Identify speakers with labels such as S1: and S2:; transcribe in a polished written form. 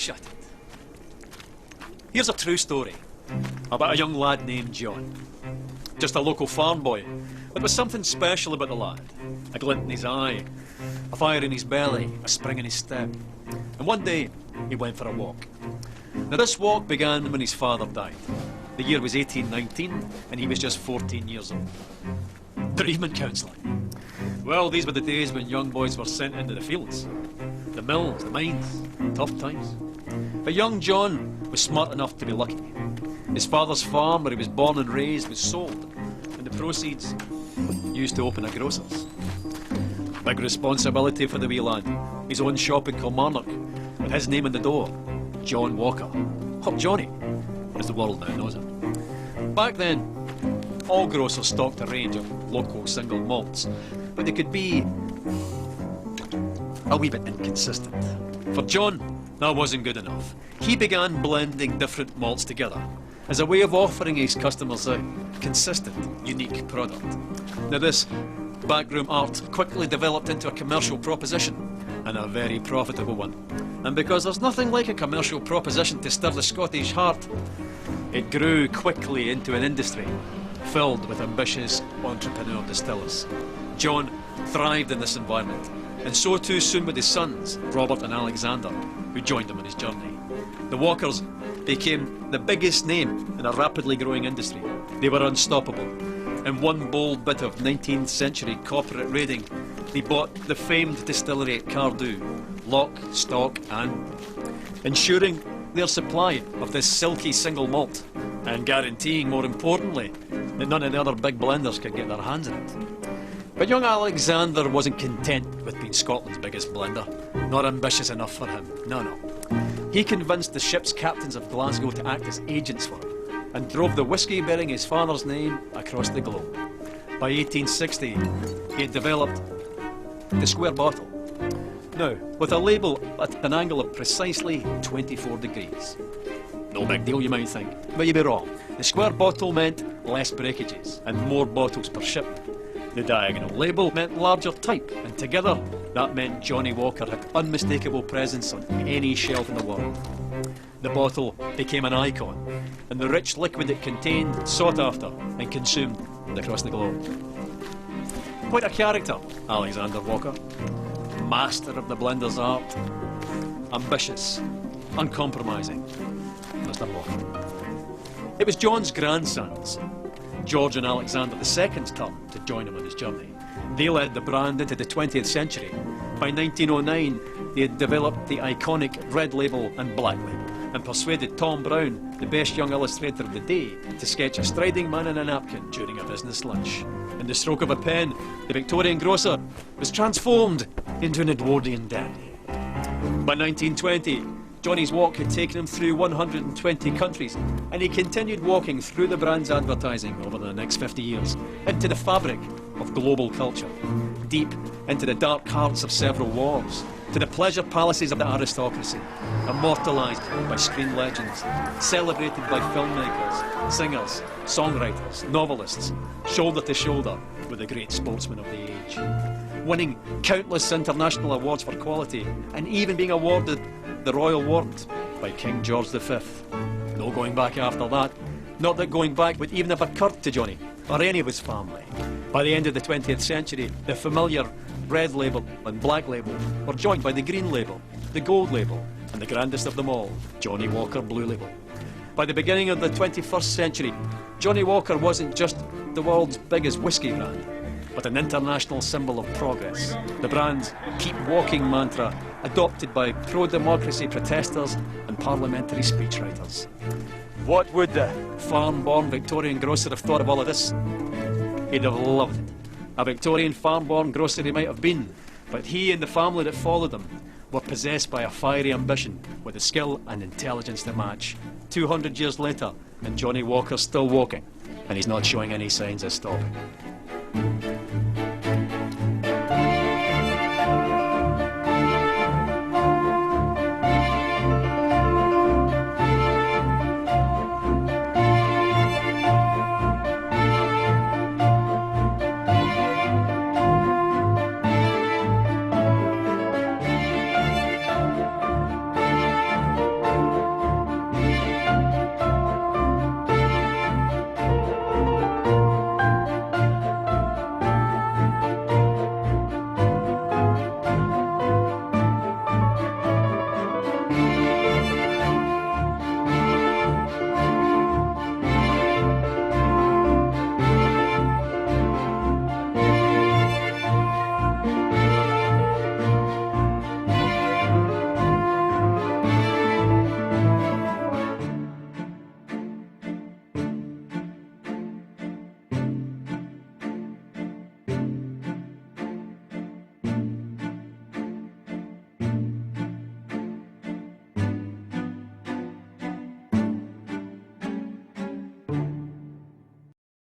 S1: Shut it. Here's a true story about a young lad named John. Just a local farm boy, but there was something special about the lad. A glint in his eye, a fire in his belly, a spring in his step. And one day, he went for a walk. Now this walk began when his father died. The year was 1819, and he was just 14 years old. Bereavement counselling. Well, these were the days when young boys were sent into the fields. The mills, the mines, tough times. But young John was smart enough to be lucky. His father's farm, where he was born and raised, was sold, and the proceeds used to open a grocer's. Big responsibility for the wee lad. His own shop in Kilmarnock, with his name on the door, John Walker. Or Johnnie, as the world now knows him. Back then, all grocers stocked a range of local single malts, but they could be a wee bit inconsistent. For John, that wasn't good enough. He began blending different malts together as a way of offering his customers a consistent, unique product. Now this backroom art quickly developed into a commercial proposition, and a very profitable one. And because there's nothing like a commercial proposition to stir the Scottish heart, it grew quickly into an industry filled with ambitious entrepreneur distillers. John thrived in this environment, and so too soon with his sons, Robert and Alexander, who joined him on his journey. The Walkers became the biggest name in a rapidly growing industry. They were unstoppable. In one bold bit of 19th century corporate raiding, they bought the famed distillery at Cardew, lock, stock and ensuring their supply of this silky single malt, and guaranteeing, more importantly, that none of the other big blenders could get their hands on it. But young Alexander wasn't content with being Scotland's biggest blender. Not ambitious enough for him, no. He convinced the ship's captains of Glasgow to act as agents for him, and drove the whisky bearing his father's name across the globe. By 1860, he had developed the square bottle. Now, with a label at an angle of precisely 24 degrees. No big deal, you might think, but you'd be wrong. The square bottle meant less breakages and more bottles per shipment. The diagonal label meant larger type, and together that meant Johnnie Walker had unmistakable presence on any shelf in the world. The bottle became an icon, and the rich liquid it contained sought after and consumed across the globe. Quite a character, Alexander Walker. Master of the blender's art. Ambitious, uncompromising. Mr. Walker. It was John's grandsons, George and Alexander II's turn to join him on his journey. They led the brand into the 20th century. By 1909, they had developed the iconic red label and black label, and persuaded Tom Brown, the best young illustrator of the day, to sketch a striding man in a napkin during a business lunch. In the stroke of a pen, the Victorian grocer was transformed into an Edwardian dandy. By 1920, Johnnie's walk had taken him through 120 countries, and he continued walking through the brand's advertising over the next 50 years, into the fabric of global culture, deep into the dark hearts of several wars, to the pleasure palaces of the aristocracy, immortalised by screen legends, celebrated by filmmakers, singers, songwriters, novelists, shoulder to shoulder with the great sportsmen of the age, winning countless international awards for quality, and even being awarded the Royal Warrant by King George V. No going back after that. Not that going back would even have occurred to Johnnie or any of his family. By the end of the 20th century, the familiar red label and black label were joined by the green label, the gold label, and the grandest of them all, Johnnie Walker Blue Label. By the beginning of the 21st century, Johnnie Walker wasn't just the world's biggest whisky brand, but an international symbol of progress. The brand's keep walking mantra, adopted by pro-democracy protesters and parliamentary speechwriters. What would the farm-born Victorian grocer have thought of all of this? He'd have loved it. A Victorian farm-born grocer he might have been, but he and the family that followed him were possessed by a fiery ambition with the skill and intelligence to match. 200 years later, and Johnnie Walker's still walking, and he's not showing any signs of stopping.